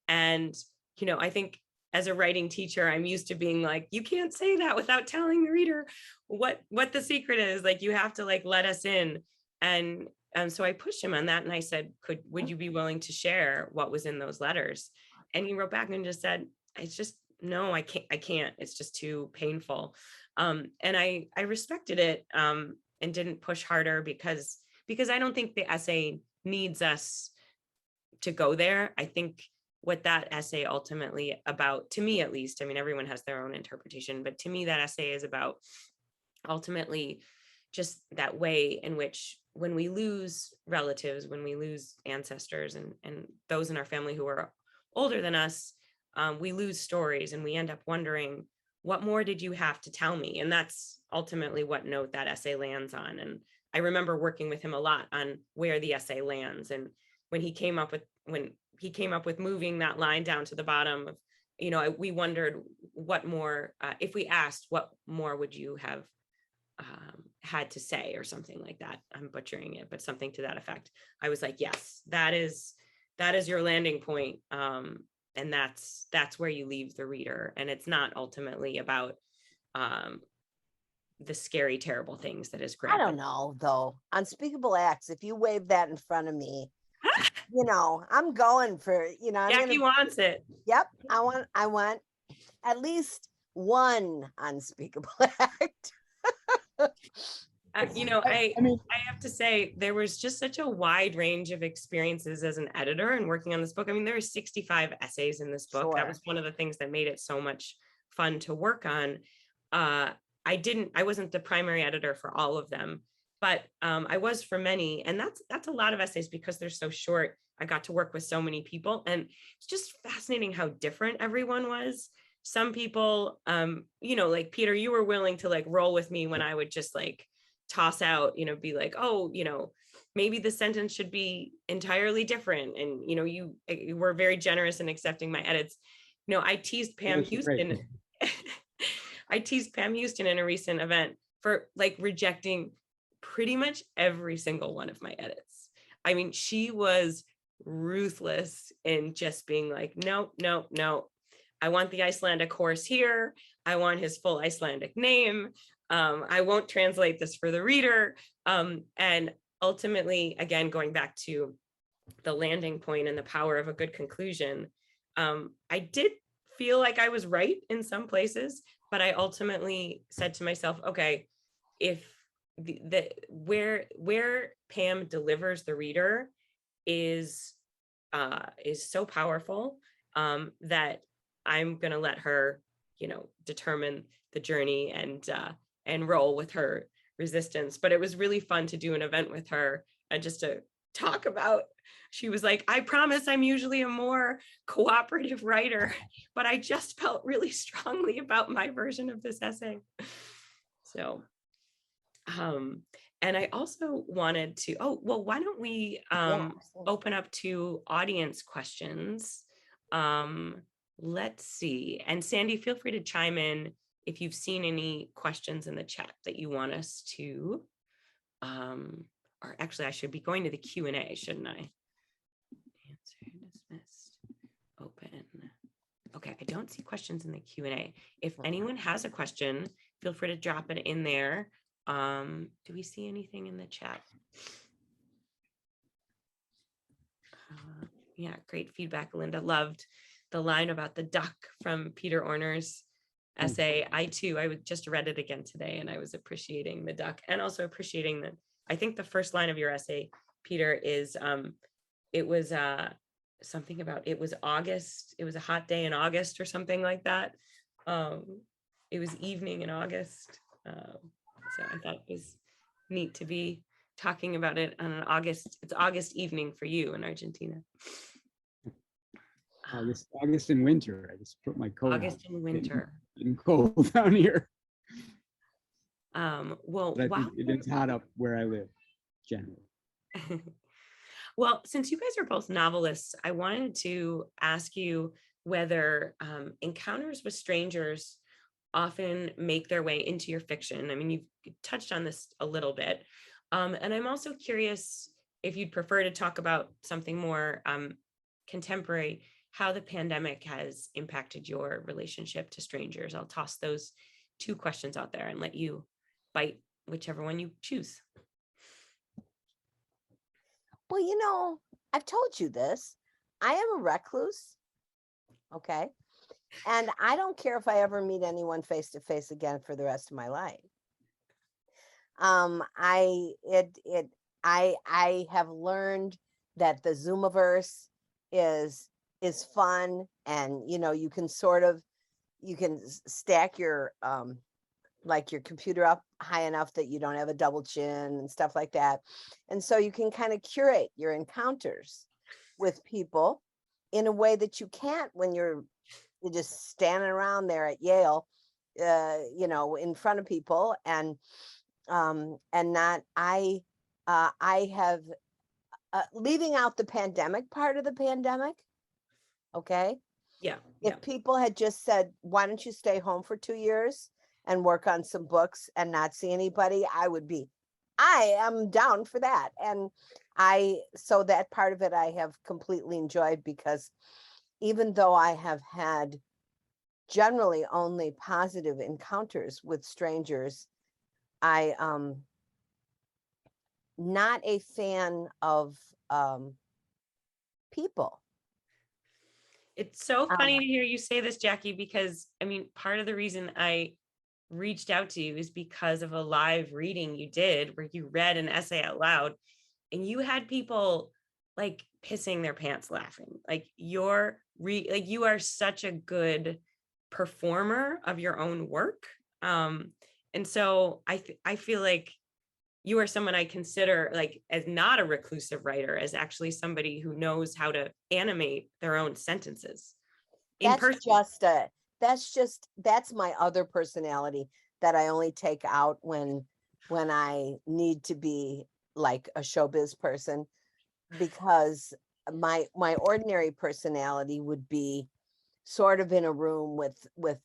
And, you know, I think as a writing teacher, I'm used to being like, you can't say that without telling the reader what the secret is. Like, you have to like let us in. And so I pushed him on that, and I said, would you be willing to share what was in those letters? And he wrote back and just said, it's just, no, I can't. It's just too painful. And I respected it, and didn't push harder because I don't think the essay needs us to go there. I think what that essay ultimately about, to me at least, I mean, everyone has their own interpretation, but to me, that essay is about ultimately just that way in which when we lose relatives, when we lose ancestors and those in our family who are older than us, we lose stories and we end up wondering, what more did you have to tell me? And that's ultimately what note that essay lands on. And I remember working with him a lot on where the essay lands. And when he came up with moving that line down to the bottom of, you know, we wondered what more, if we asked, what more would you have had to say, or something like that. I'm butchering it, but something to that effect. I was like, yes, that is your landing point. And that's where you leave the reader. And it's not ultimately about the scary, terrible things that is great. I don't know though. Unspeakable acts. If you wave that in front of me, you know, I'm going for, you know, Jackie wants it. Yep. I want at least one unspeakable act. You know, I have to say, there was just such a wide range of experiences as an editor and working on this book. I mean, there are 65 essays in this book. Sure. That was one of the things that made it so much fun to work on. I wasn't the primary editor for all of them, but I was for many. And that's a lot of essays because they're so short. I got to work with so many people, and it's just fascinating how different everyone was. Some people, you know, like Peter, you were willing to like roll with me when I would just like toss out, you know, be like, oh, you know, maybe the sentence should be entirely different. And, you know, you were very generous in accepting my edits. You know, I teased Pam Houston. I teased Pam Houston in a recent event for like rejecting pretty much every single one of my edits. I mean, she was ruthless in just being like, no. I want the Icelandic horse here. I want his full Icelandic name. I won't translate this for the reader. And ultimately, again, going back to the landing point and the power of a good conclusion, I did feel like I was right in some places, but I ultimately said to myself, okay, if where Pam delivers the reader is so powerful, that I'm going to let her, you know, determine the journey and roll with her resistance. But it was really fun to do an event with her and just to talk about, she was like, I promise I'm usually a more cooperative writer, but I just felt really strongly about my version of this essay. So, and I also wanted to, why don't we open up to audience questions? Let's see. And Sandy, feel free to chime in if you've seen any questions in the chat that you want us to, or actually I should be going to the Q&A, shouldn't I? Answer, dismissed, open. Okay, I don't see questions in the Q&A. If anyone has a question, feel free to drop it in there. Do we see anything in the chat? Yeah, great feedback, Linda. Loved the line about the duck from Peter Orner's essay. I just read it again today, and I was appreciating the duck, and also appreciating that. I think the first line of your essay, Peter, is it was something about it was August. It was a hot day in August or something like that. It was evening in August. So I thought it was neat to be talking about it on it's August evening for you in Argentina. August in winter. I just put my coat on. August in winter. Getting cold down here. Well, But I think it is hot up where I live, generally. Well, since you guys are both novelists, I wanted to ask you whether encounters with strangers often make their way into your fiction. I mean, you've touched on this a little bit. And I'm also curious if you'd prefer to talk about something more contemporary, how the pandemic has impacted your relationship to strangers. I'll toss those two questions out there and let you bite whichever one you choose. Well, you know, I've told you this. I am a recluse. Okay. And I don't care if I ever meet anyone face to face again for the rest of my life. I have learned that the Zoomiverse is fun, and you know, you can stack your like your computer up high enough that you don't have a double chin and stuff like that. And so you can kind of curate your encounters with people in a way that you can't when you're just standing around there at Yale, you know, in front of people. And not, I have, leaving out the pandemic part of the pandemic. Okay. Yeah. If people had just said, why don't you stay home for 2 years and work on some books and not see anybody, I am down for that. And so that part of it I have completely enjoyed, because even though I have had generally only positive encounters with strangers, I not a fan of people. It's so funny to hear you say this, Jackie, because I mean, part of the reason I reached out to you is because of a live reading you did where you read an essay out loud and you had people like pissing their pants laughing. Like you are such a good performer of your own work. And so I feel like you are someone I consider like as not a reclusive writer, as actually somebody who knows how to animate their own sentences in person. That's my other personality that I only take out when I need to be like a showbiz person, because my ordinary personality would be sort of in a room with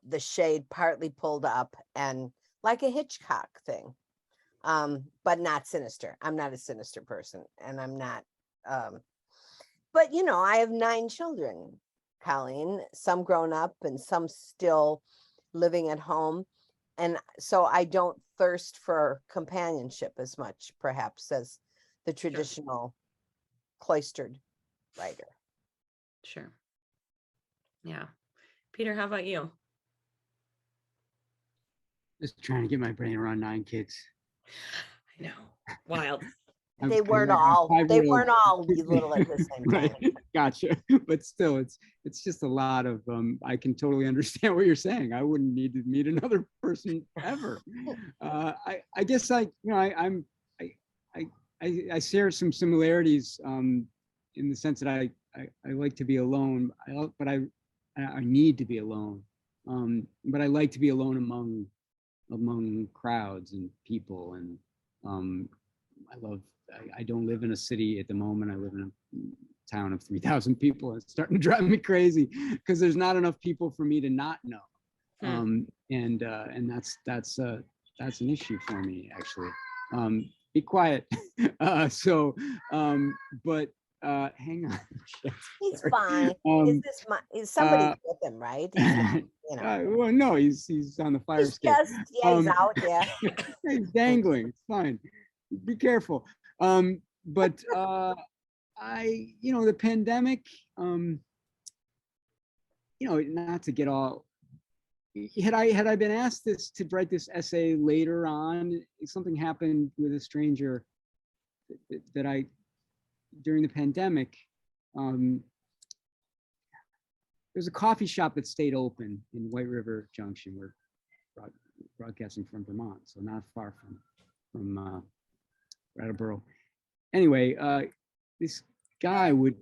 the shade partly pulled up and like a Hitchcock thing. But not sinister. I'm not a sinister person, and I'm not, but you know, I have 9 children, Colleen, some grown up and some still living at home. And so I don't thirst for companionship as much, perhaps, as the traditional cloistered writer. Sure. Yeah. Peter, how about you? Just trying to get my brain around 9 kids. I know. Wild. They weren't all little at the same time. Right. Gotcha. But still, it's just a lot of I can totally understand what you're saying. I wouldn't need to meet another person ever. I guess I share some similarities in the sense that I like to be alone, but I need to be alone. But I like to be alone among crowds and people, and I don't live in a city at the moment. I live in a town of 3,000 people. It's starting to drive me crazy because there's not enough people for me to not know. And that's an issue for me, actually. Be quiet. But hang on. He's fine. Is somebody with him, right? You know. Well, no, he's on the fire escape. He's out. Yeah. He's dangling. It's fine. Be careful. But the pandemic, not to get all, had I been asked to write this essay later on, if something happened with a stranger that during the pandemic, there's a coffee shop that stayed open in White River Junction. We're broadcasting from Vermont, so not far from from Brattleboro. Anyway, this guy would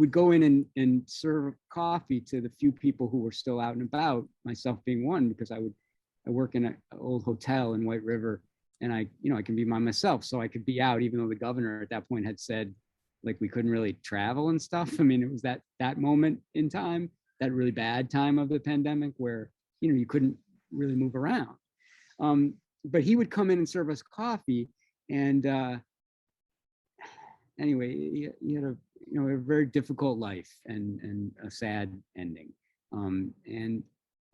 go in and serve coffee to the few people who were still out and about, myself being one, because I work in an old hotel in White River, and I can be by myself, so I could be out, even though the governor at that point had said, like, we couldn't really travel and stuff. I mean, it was that moment in time, that really bad time of the pandemic where, you couldn't really move around. But he would come in and serve us coffee, and anyway, he had a very difficult life and a sad ending. And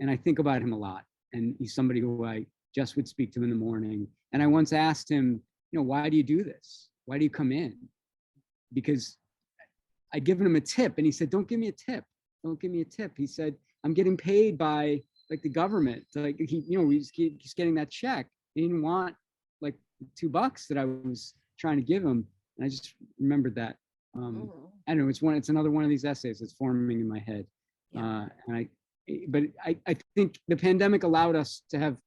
I think about him a lot, and he's somebody who I just would speak to in the morning. And I once asked him, why do you do this? Why do you come in? Because I'd given him a tip, and he said, don't give me a tip. Don't give me a tip. He said, I'm getting paid by like the government. Like he's getting that check. He didn't want like $2 that I was trying to give him. And I just remembered that. I don't know. It's another one of these essays that's forming in my head. Yeah. But I think the pandemic allowed us to have,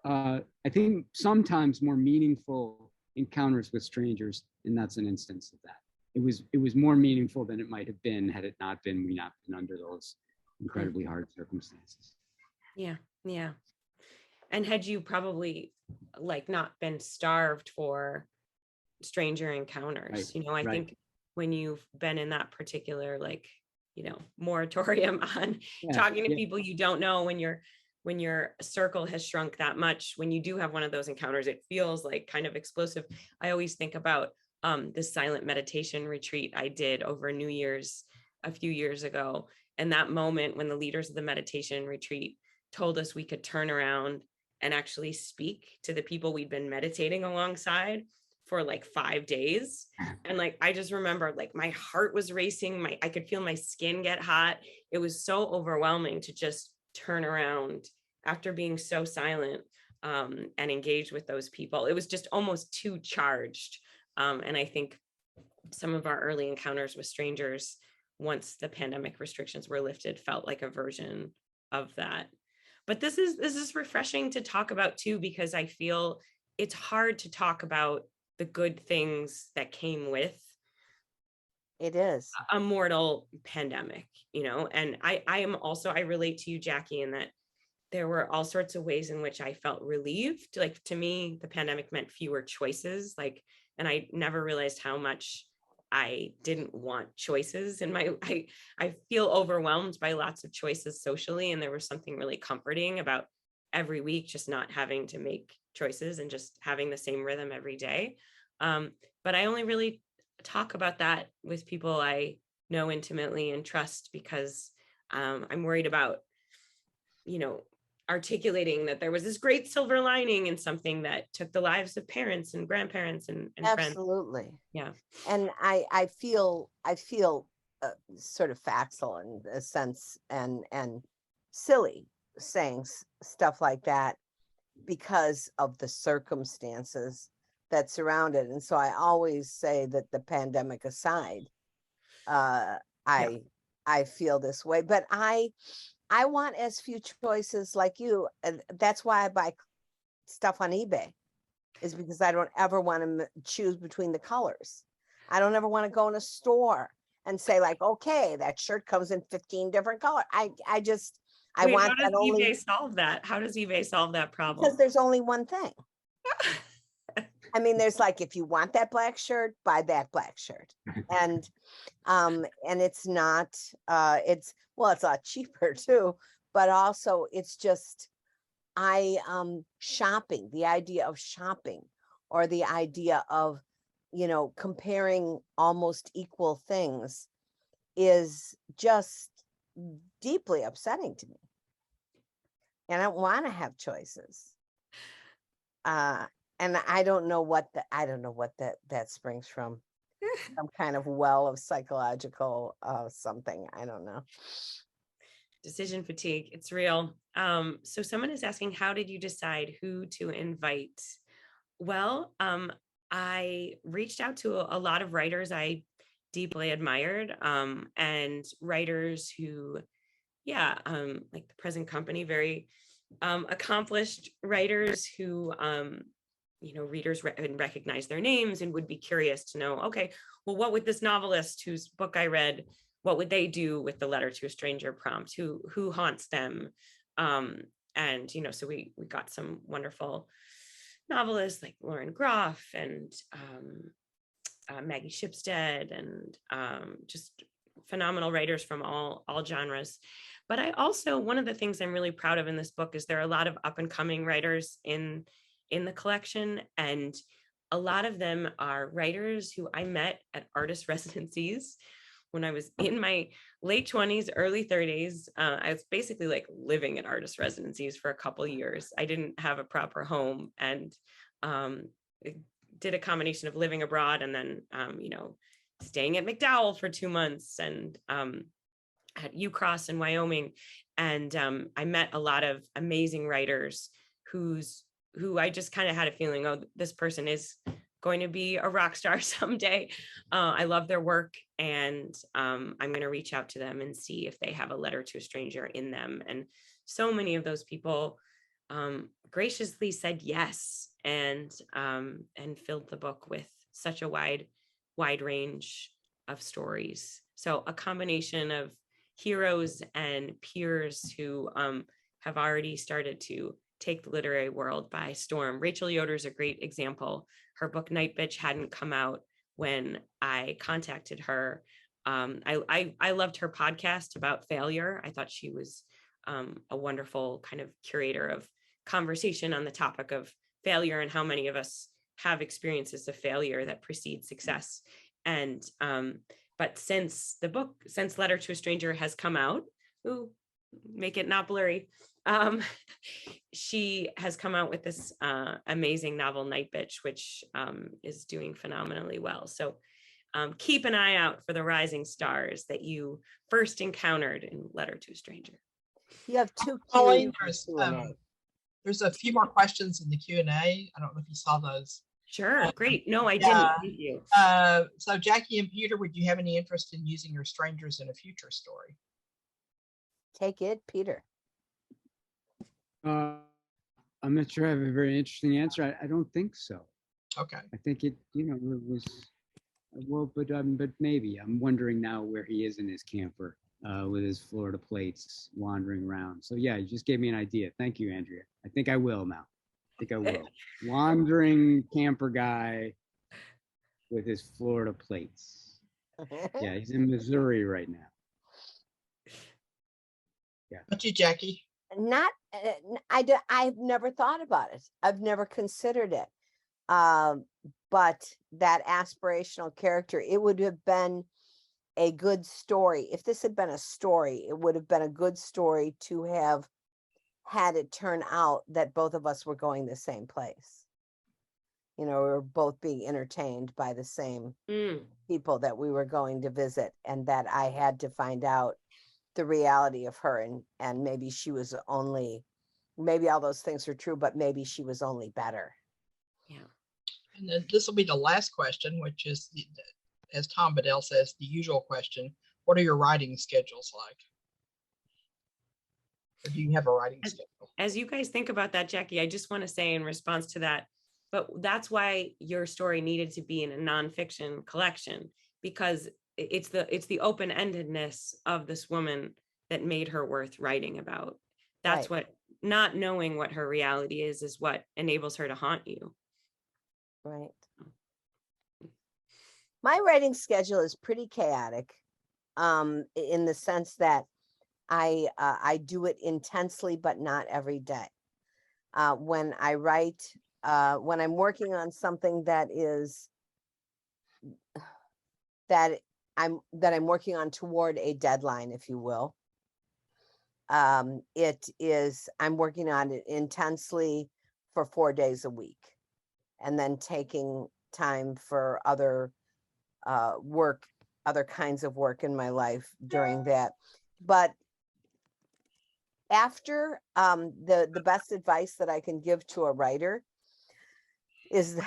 I think sometimes more meaningful encounters with strangers, and that's an instance of that. It was more meaningful than it might have been had it not been under those incredibly hard circumstances. Yeah. Yeah. And had you probably like not been starved for stranger encounters, Right. I think when you've been in that particular, like, moratorium on talking to people you don't know, when your circle has shrunk that much, when you do have one of those encounters, it feels like kind of explosive. I always think about this silent meditation retreat I did over New Year's a few years ago. And that moment when the leaders of the meditation retreat told us we could turn around and actually speak to the people we'd been meditating alongside for like 5 days. And like, I just remember like my heart was racing, I could feel my skin get hot. It was so overwhelming to just turn around after being so silent and engage with those people. It was just almost too charged. And I think some of our early encounters with strangers, once the pandemic restrictions were lifted, felt like a version of that. But this is refreshing to talk about too, because I feel it's hard to talk about the good things that came with It is. a mortal pandemic, and I relate to you, Jackie, in that there were all sorts of ways in which I felt relieved. Like, to me, the pandemic meant fewer choices, and I never realized how much I didn't want choices in I feel overwhelmed by lots of choices socially. And there was something really comforting about every week just not having to make choices and just having the same rhythm every day. But I only really talk about that with people I know intimately and trust, because I'm worried about, articulating that there was this great silver lining in something that took the lives of parents and grandparents and friends. Absolutely. Yeah. And I feel sort of facile in a sense, and silly saying stuff like that because of the circumstances that surround it. And so I always say that the pandemic aside, I feel this way, but I want as few choices like you. And that's why I buy stuff on eBay, is because I don't ever want to choose between the colors. I don't ever want to go in a store and say like, okay, that shirt comes in 15 different colors. I Wait, want how does that only. eBay solve that? How does eBay solve that problem? Because there's only one thing. I mean, there's like, if you want that black shirt, buy that black shirt. And it's not, it's a lot cheaper too, but also it's just, shopping, the idea of shopping, or the idea of, comparing almost equal things is just deeply upsetting to me. And I don't want to have choices. And I don't know what that springs from. Some kind of well of psychological something. I don't know. Decision fatigue. It's real. So someone is asking, how did you decide who to invite? Well, I reached out to a lot of writers I deeply admired, and writers who, like the present company, very accomplished writers who, readers recognize their names and would be curious to know, okay, well, what would this novelist whose book I read, what would they do with the letter to a stranger prompt? Who haunts them? And, so we got some wonderful novelists like Lauren Groff and Maggie Shipstead, and just phenomenal writers from all genres. But I also, one of the things I'm really proud of in this book is there are a lot of up and coming writers in the collection, and a lot of them are writers who I met at artist residencies when I was in my late 20s, early 30s. I was basically like living at artist residencies for a couple years. I didn't have a proper home, and did a combination of living abroad and then, staying at McDowell for 2 months, and at UCross in Wyoming. And I met a lot of amazing writers who I just kind of had a feeling, oh, this person is going to be a rock star someday. I love their work, and I'm going to reach out to them and see if they have a letter to a stranger in them. And so many of those people graciously said yes, and filled the book with such a wide range of stories. So a combination of heroes and peers who have already started to take the literary world by storm. Rachel Yoder's a great example. Her book Night Bitch hadn't come out when I contacted her. I loved her podcast about failure. I thought she was a wonderful kind of curator of conversation on the topic of failure and how many of us have experiences of failure that precede success. And but since Letter to a Stranger has come out, make it not blurry, she has come out with this amazing novel Night Bitch, which is doing phenomenally well. So keep an eye out for the rising stars that you first encountered in Letter to a Stranger. You have two Colleen, Q&A. there's a few more questions in the Q&A. I don't know if you saw those. Sure, great. No, I didn't. Thank you. So Jackie and Peter, would you have any interest in using your strangers in a future story? Take it, Peter. I'm not sure I have a very interesting answer. I don't think so. Okay. I think it was, well, but maybe. I'm wondering now where he is in his camper with his Florida plates wandering around. So yeah, you just gave me an idea. Thank you, Andrea. I think I will now. I think I will. Wandering camper guy with his Florida plates. Yeah, he's in Missouri right now. Yeah. What you, Jackie? I've never thought about it. I've never considered it. But that aspirational character, it would have been a good story. If this had been a story, it would have been a good story to have had it turn out that both of us were going the same place. We were both being entertained by the same people that we were going to visit, and that I had to find out the reality of her, and maybe she was maybe all those things are true, but maybe she was only better. Yeah. And then this will be the last question, which is, as Tom Bedell says, the usual question: what are your writing schedules like? Or do you have a writing schedule? As you guys think about that, Jackie, I just want to say in response to that, but that's why your story needed to be in a nonfiction collection, because it's the open-endedness of this woman that made her worth writing about. That's right. What, not knowing what her reality is what enables her to haunt you. Right. My writing schedule is pretty chaotic, in the sense that I do it intensely, but not every day. When I write, when I'm working on something that I'm working on toward a deadline, if you will, I'm working on it intensely for 4 days a week, and then taking time for other kinds of work in my life during that. But after, the best advice that I can give to a writer is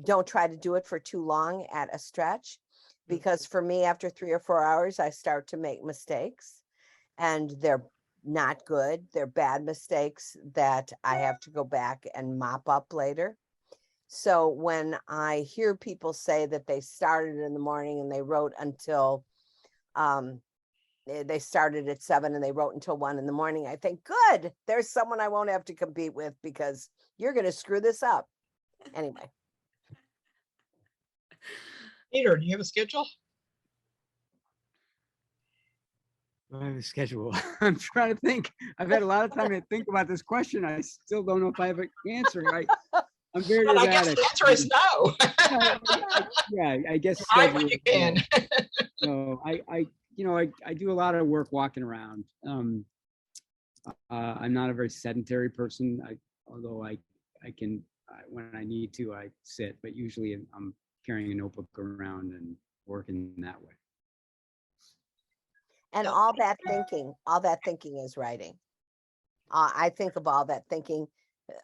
don't try to do it for too long at a stretch, because for me, after 3 or 4 hours, I start to make mistakes, and they're not good. They're bad mistakes that I have to go back and mop up later. So when I hear people say that they started in the morning and they wrote until, they started at 7 and they wrote until 1 in the morning, I think, good, there's someone I won't have to compete with because you're going to screw this up. Anyway. Peter, do you have a schedule? I have a schedule. I'm trying to think. I've had a lot of time to think about this question. I still don't know if I have an answer. I'm very But I guess erratic. the answer is no. Yeah, I guess. Right when you can. No, I do a lot of work walking around. I'm not a very sedentary person. Although I can, when I need to, I sit, but usually I'm carrying a notebook around and working that way. And all that thinking is writing. I think of all that thinking,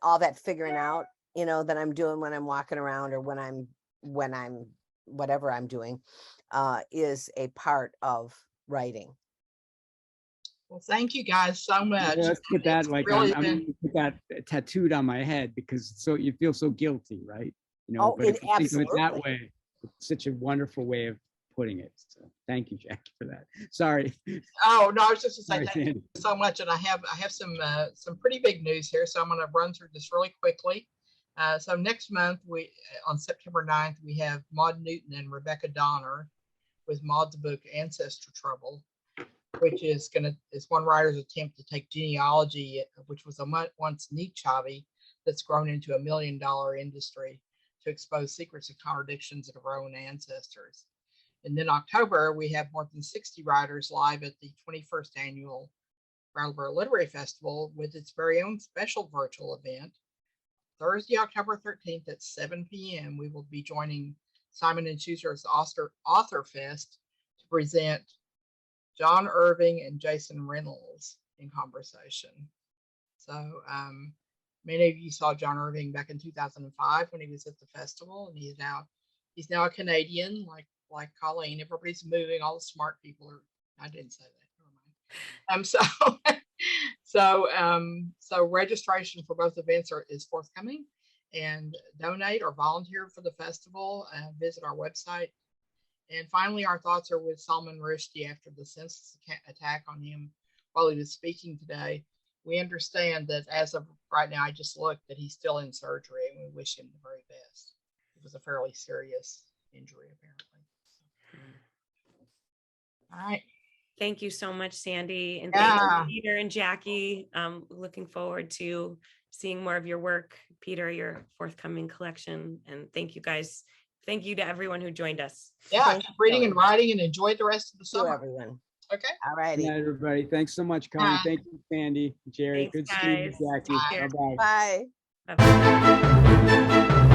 all that figuring out, that I'm doing when I'm walking around or when I'm whatever I'm doing, is a part of writing. Well, thank you guys so much. Let's put that I'm gonna put that tattooed on my head because so you feel so guilty, right? Oh, but if you think of it that absolutely. way, it's such a wonderful way of putting it. So thank you, Jackie, for that. Sorry. Oh no, I was just to say Sorry, thank you Sandy. so much, and I have some pretty big news here, so I'm going to run through this really quickly. So next month, on September 9th, we have Maud Newton and Rebecca Donner with Maud's book Ancestor Trouble, which is one writer's attempt to take genealogy, which was a once niche hobby that's grown into $1 million industry, to expose secrets and contradictions of our own ancestors. And then October, we have more than 60 writers live at the 21st annual Brattleboro Literary Festival with its very own special virtual event. Thursday, October 13th at 7 p.m., we will be joining Simon & Schuster's Author Fest to present John Irving and Jason Reynolds in conversation. So many of you saw John Irving back in 2005 when he was at the festival, and he's now a Canadian, like Colleen. Everybody's moving. All the smart people are. I didn't say that. Never mind. So registration for both events is forthcoming, and donate or volunteer for the festival. Visit our website. And finally, our thoughts are with Salman Rushdie after the senseless attack on him while he was speaking today. We understand that as of right now, I just looked, that he's still in surgery, and we wish him the very best. It was a fairly serious injury, apparently. All right. Thank you so much, Sandy. And Yeah. thank you, Peter and Jackie. Looking forward to seeing more of your work, Peter, your forthcoming collection. And thank you guys. Thank you to everyone who joined us. Yeah, keep reading and writing and enjoy the rest of the To summer. everyone. Okay. All righty. Good night, everybody. Thanks so much, Colleen. Thank you, Sandy, Jerry. Thanks, Good seeing you, guys. Jackie. Take care. Bye-bye. Bye. Bye-bye.